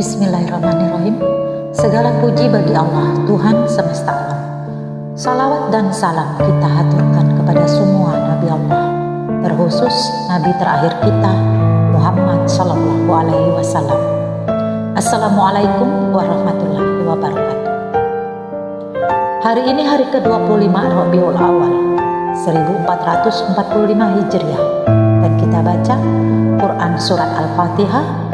Bismillahirrahmanirrahim. Segala puji bagi Allah, Tuhan semesta alam. Salawat dan salam kita haturkan kepada semua Nabi Allah, terkhusus Nabi terakhir kita, Muhammad Sallallahu Alaihi Wasallam. Assalamualaikum warahmatullahi wabarakatuh. Hari ini hari ke-25 Rabiul Awal 1445 Hijriah, dan kita baca Quran Surat Al-Fatihah,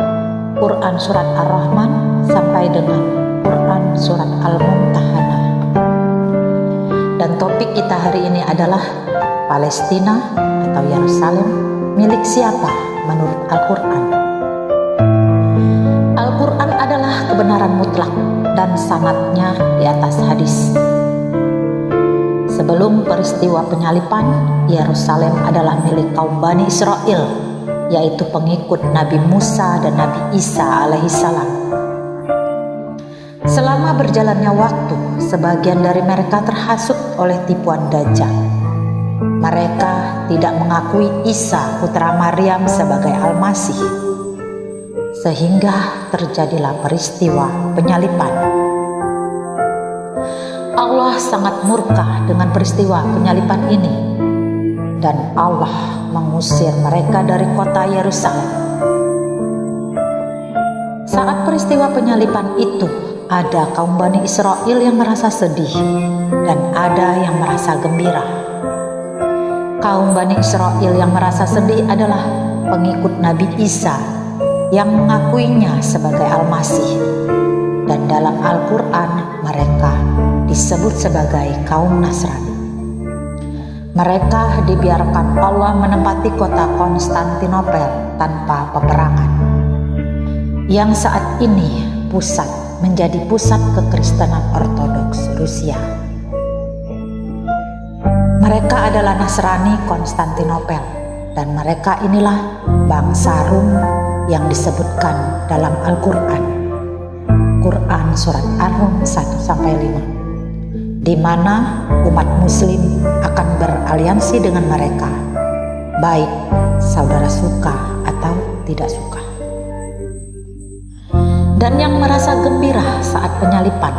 Quran Surat Ar-Rahman, sampai dengan Quran Surat Al-Mumtahanah. Dan topik kita hari ini adalah Palestina atau Yerusalem milik siapa menurut Al-Quran. Al-Quran adalah kebenaran mutlak dan sanadnya di atas hadis. Sebelum peristiwa penyalipan, Yerusalem adalah milik kaum Bani Israel, yaitu pengikut Nabi Musa dan Nabi Isa alaihissalam. Selama berjalannya waktu, sebagian dari mereka terhasut oleh tipuan Dajjal. Mereka tidak mengakui Isa putra Maryam sebagai Al-Masih, sehingga terjadilah peristiwa penyalipan. Allah sangat murka dengan peristiwa penyalipan ini, dan Allah mengusir mereka dari kota Yerusalem. Saat peristiwa penyalipan itu, ada kaum Bani Israel yang merasa sedih dan ada yang merasa gembira. Kaum Bani Israel yang merasa sedih adalah pengikut Nabi Isa yang mengakuinya sebagai Al-Masih, dan dalam Al-Quran mereka disebut sebagai kaum Nasrani. Mereka dibiarkan Allah menempati kota Konstantinopel tanpa peperangan, yang saat ini menjadi pusat kekristenan Ortodoks Rusia. Mereka adalah Nasrani Konstantinopel, dan mereka inilah bangsa Rum yang disebutkan dalam Al-Quran, Quran Surat Ar-Rum 1-5, di mana umat muslim akan beraliansi dengan mereka, baik saudara suka atau tidak suka. Dan yang merasa gembira saat penyalipan,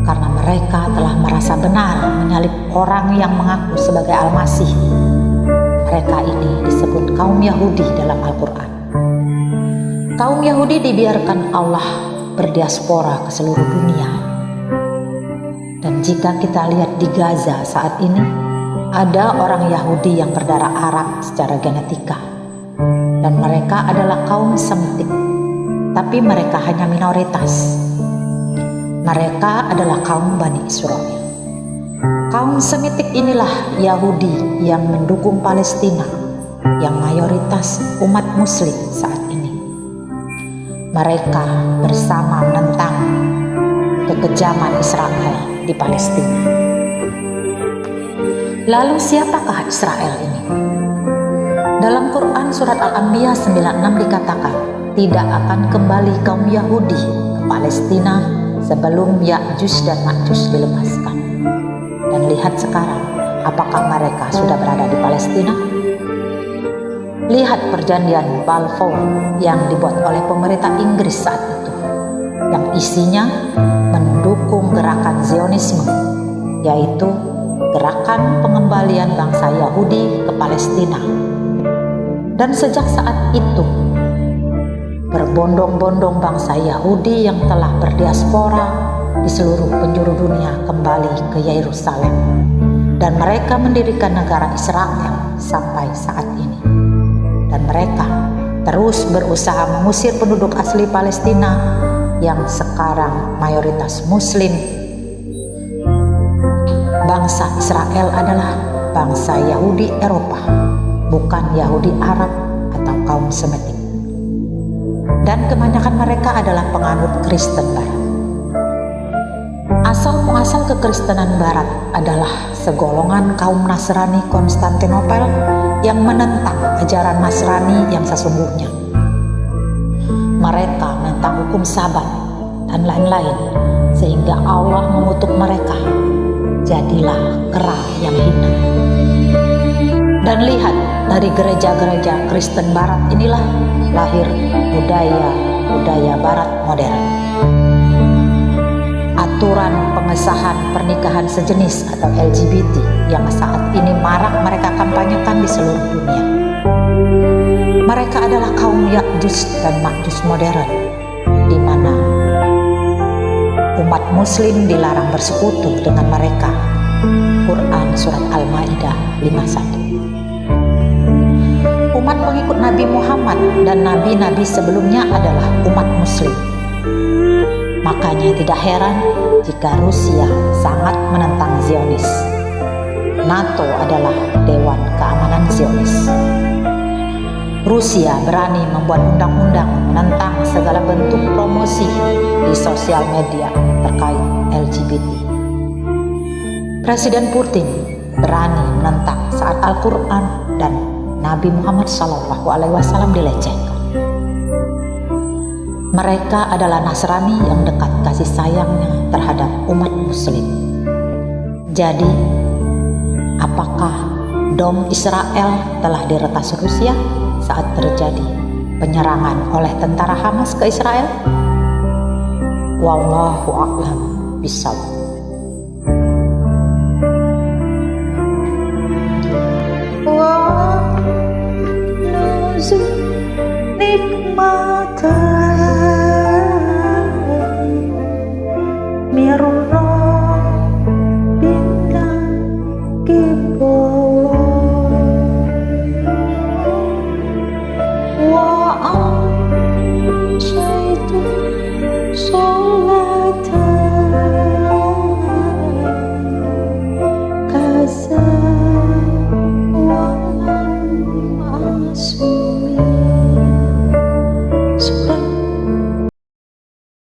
karena mereka telah merasa benar menyalip orang yang mengaku sebagai Al-Masih. Mereka ini disebut kaum Yahudi dalam Al-Quran. Kaum Yahudi dibiarkan Allah berdiaspora ke seluruh dunia. Dan jika kita lihat di Gaza saat ini, ada orang Yahudi yang berdarah Arab secara genetika, dan mereka adalah kaum Semitik, tapi mereka hanya minoritas. Mereka adalah kaum Bani Israel. Kaum Semitik inilah Yahudi yang mendukung Palestina, yang mayoritas umat Muslim saat ini. Mereka bersama menentang kekejaman Israel di Palestina. Lalu siapakah Israel ini? Dalam Quran Surat Al-Anbiya 96 dikatakan, tidak akan kembali kaum Yahudi ke Palestina sebelum Ya'juj dan Ma'juj dilepaskan. Dan lihat sekarang, apakah mereka sudah berada di Palestina? Lihat perjanjian Balfour yang dibuat oleh pemerintah Inggris saat itu, yang isinya mendukung gerakan Zionisme, yaitu gerakan pengembalian bangsa Yahudi ke Palestina. Dan sejak saat itu, berbondong-bondong bangsa Yahudi yang telah berdiaspora di seluruh penjuru dunia kembali ke Yerusalem, dan mereka mendirikan negara Israel sampai saat ini. Dan mereka terus berusaha mengusir penduduk asli Palestina yang sekarang mayoritas Muslim. Bangsa Israel adalah bangsa Yahudi Eropa, bukan Yahudi Arab atau kaum Semitik. Dan kebanyakan mereka adalah penganut Kristen Barat. Asal muasal kekristenan Barat adalah segolongan kaum Nasrani Konstantinopel yang menentang ajaran Nasrani yang sesungguhnya. Mereka menentang hukum Sabat dan lain-lain, sehingga Allah mengutuk mereka. Jadilah kera yang hina. Dan lihat, dari gereja-gereja Kristen Barat inilah lahir budaya budaya barat modern. Aturan pengesahan pernikahan sejenis atau LGBT yang saat ini marak mereka kampanyekan di seluruh dunia. Mereka adalah kaum Ya'juj dan Ma'juj modern, di mana umat muslim dilarang bersekutu dengan mereka. Quran Surat Al-Ma'idah 51. Umat pengikut Nabi Muhammad dan nabi-nabi sebelumnya adalah umat muslim. Makanya tidak heran jika Rusia sangat menentang Zionis. NATO adalah Dewan Keamanan Zionis. Rusia berani membuat undang-undang menentang segala bentuk promosi di sosial media terkait LGBT. Presiden Putin berani menentang saat Al-Quran dan Nabi Muhammad SAW dilecehkan. Mereka adalah Nasrani yang dekat kasih sayangnya terhadap umat muslim. Jadi, apakah Dom Israel telah diretas Rusia saat terjadi penyerangan oleh tentara Hamas ke Israel? Wallahu a'lam bishawab.